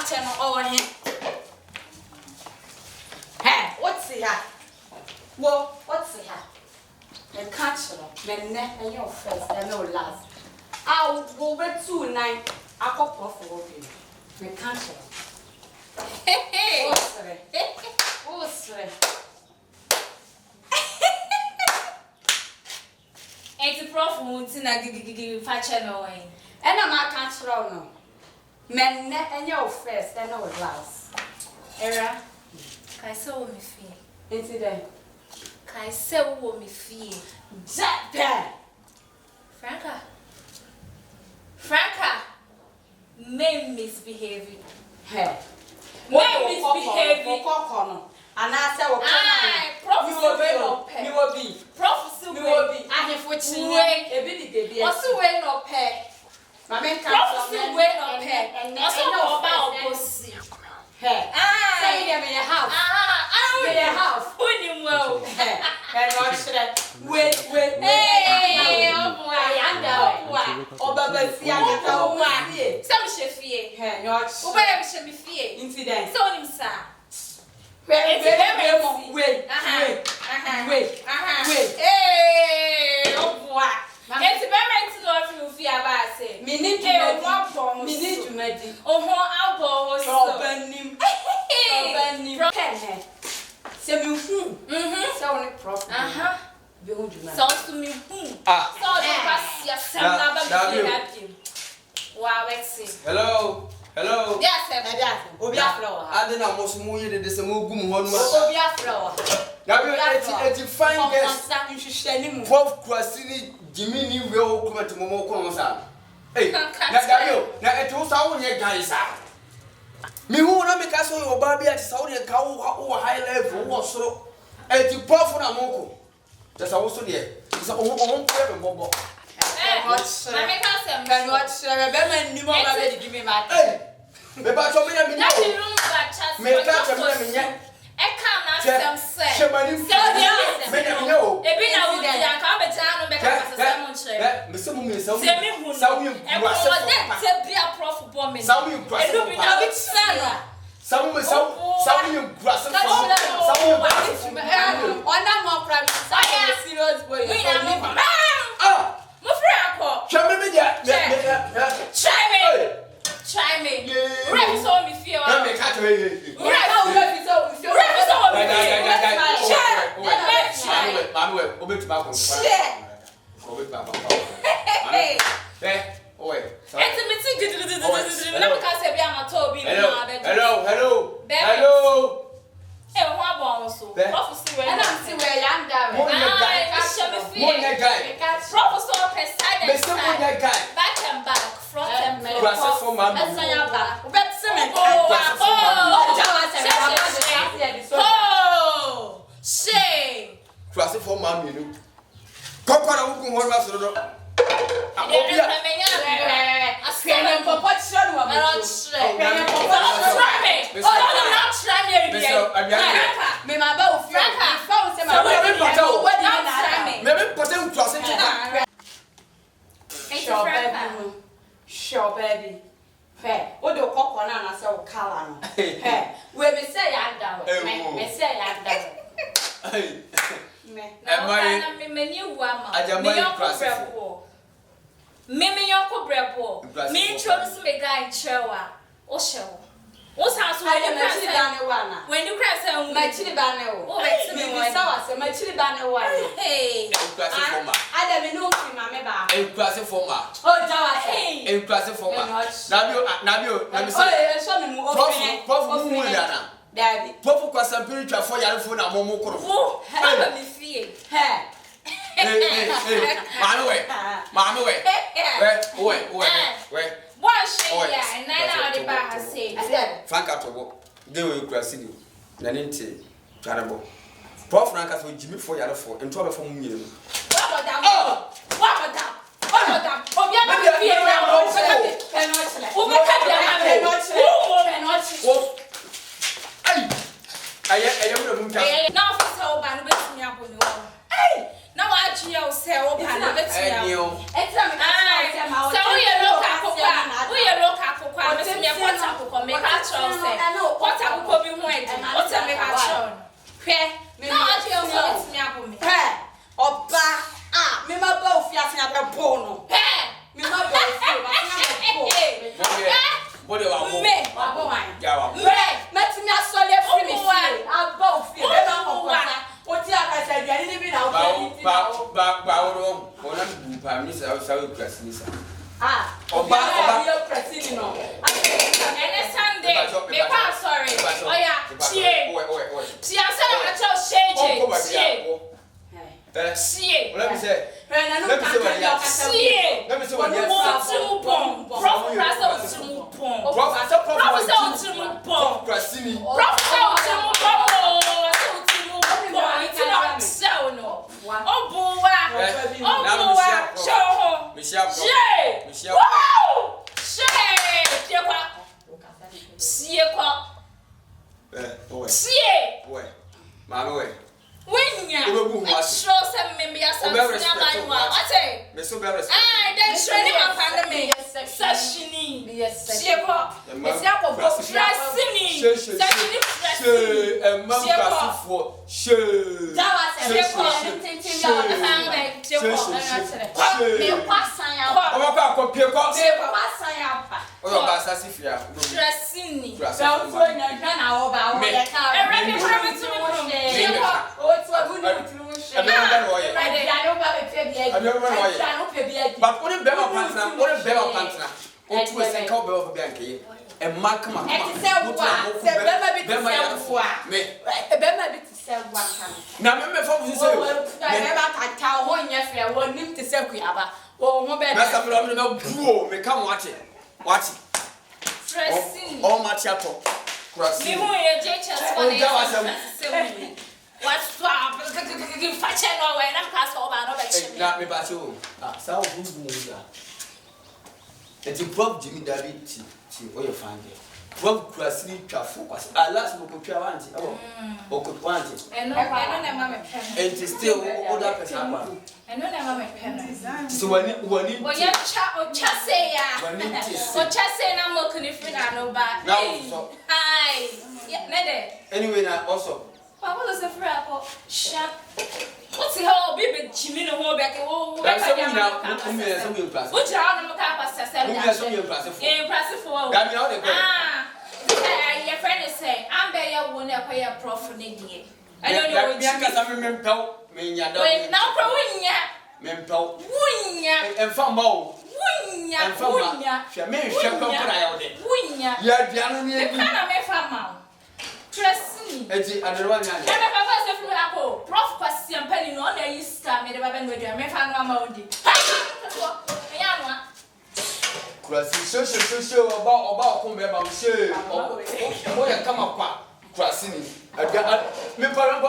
channel over here. Hey, what's here? Well, what's here? The council, men and your first, and no last. I'll go back 2 night. I got for the council. Hey, what's there? Ain't the prof won't in a channel. And I'm a council no. Men and your first, and no last. Era, I saw me fee. Incident. I saw me fee. Jack there. Franca, may misbehaving. Hey, may misbehaving. And I said, you will be. Prophecy will be. I have what you way. A bit what's the way no pay? My man prophecy way no pay. And also about pussy. Hey, say them in your house. In your house. When you will. And watch that. Wait. Hey, oh, Baba, see, I got one. Some chefie. Hey, not. Where shall be fear? Incident. So him, sir. Wait. Hey, oh, boy. It's a very to go through fear by say. Me need to medic. Oh, how was so burning. Hey, so you so prof. So to me, so wow, let's see. Hello. Yes, flower. I didn't almost move you this move one flower. Now you fine guess you should send him both crossing Jimmy will come to Momo Consa. Hey, now it was our guys. Me who not because your baby at Saudi cow or high level was so at the profit of Moko. That's also there. It's a home prayer, Bobo. Watch, remember, you already give me my hey. But so many Try me. Rep saw me feel. Sure, baby. Hey, what do you call on us? So, Calan. Hey, we may say I'm down. May say I'm down. Hey, me new woman. Mimi yoko brepo. Me introduce me guy in Chewa. Osho. What's house when you cry my chili banner? Oh, my chili banner. Hey, I don't know my member. A class former. Oh, Jawa, a class former. Nabio, let me say, Prof. Daddy, Papa was a spiritual for your phone. I'm more. Oh, have me fear. Hey, Mamma, wait. One share, and now the bar has said, Frank out of work. They will cross you. Nanity, Jarabo. Prof. Rankas will Jimmy for your phone and trouble from you. What about that? Now I chill sell and let you. We are local. me what akoko me ka chon say. What akoko bi ho edi. What me ka chon. Hwe. Na o je o so me akọ me. Oba me ma ba ofia fia be bo no. Me ma ba ofia ba fia be bo. Body wa bo. Me wa bo wan. Ja wa bo. Me ti me asole free me fie. Aba ofia be ma kokota. Oti aka say dia ni bi na o ke ba wo na bu pa mi sa we press ni sa. Oba pressing no. Any Sunday, me pa sorry. Oya, chie. Chie say na cho shege. Chie. Let me say. Let me say what you say. Prof Prasa Utumupon. Professor Utumupon. Prasini. Professor Utumupon. It's not so no. Show. Michelle. Wow. When you show some maybe as a then training my family. Sashini. Yes, but what partner? What was a couple of Bianchi? And Mark, come on. Now, remember, for you say, all my chapel. What's up? Fashion or when I'm cast over. Not me, but you. So, it's a prob Jimmy David or your family. Prob Crassley focus. I last book of your auntie. Or could want it. And no, I don't know. And it's still all that person. I know never my pen. So when you chasse, or chasse, I'm looking if you know back. Now, I, yeah, anyway, now also. What was the frappo? Shut. What's the whole baby Jimmy no more back? Oh, that's something now. What's your other impressive for that? Your friend is saying, I'm there, won't pay a profit. I don't know because I remember me. Now, Mempel, Winya, and from Mo, Winya, and from Winya, yeah, Ghana, Trust me, I don't want to Prof. Question penny on the Easter made a baby with your Mefan so about come about share or come up. Crasini, I got me, I don't